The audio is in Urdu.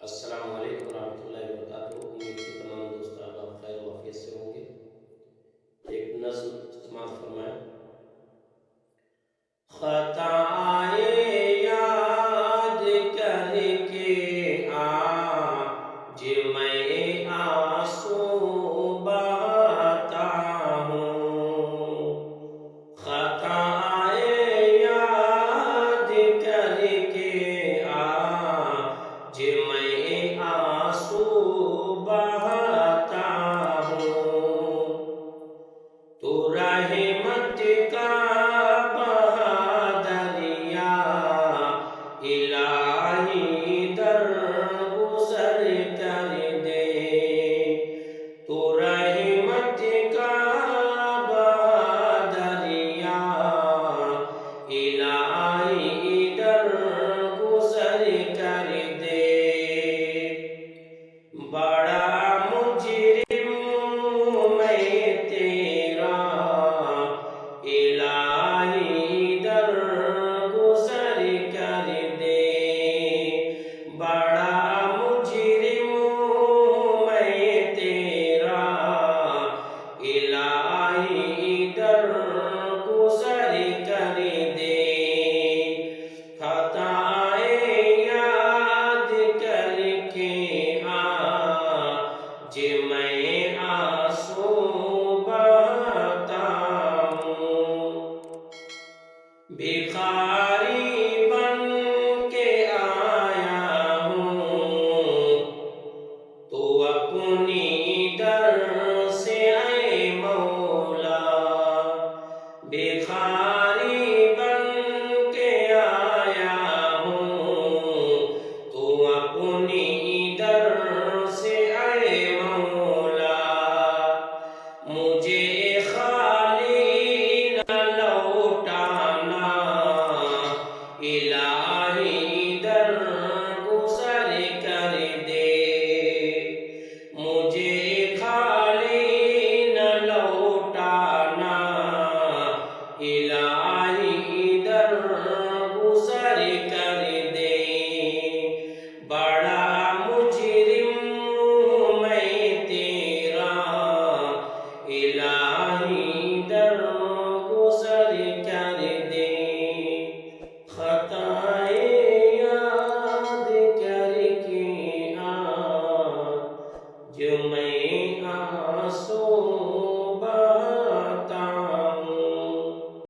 السلام علیکم ورحمۃ اللہ وبرکاتہ۔ امید کی تمام دوست احباب خیر و عافیت سے ہوں گے۔ ایک نظم سماعت فرمائیں۔ خطائے یاد کر کے آج میں آنسو بہاتا ہوں، خطائے یاد کر کے آج میں آنسو بہاتا ہوں، تو رحمت کا الہی در گزر کر دے، تو رحمت کا دریا الہی در گزر کر دے۔ بڑا مجرم میں تیرا الہی در گزر کر دے، بڑا مجرم میں تیرا الہی در گزر کر دے۔ خطائے یاد کر کے آج میں آنسو بہاتا ہوں، بھکاری بن کے آیا ہوں، تو اپنی در سے اے مولا، بھکاری بن کے آیا ہوں، تو اپنی در سے اے مولا، مجھے خالی نہ لوٹانا الہی در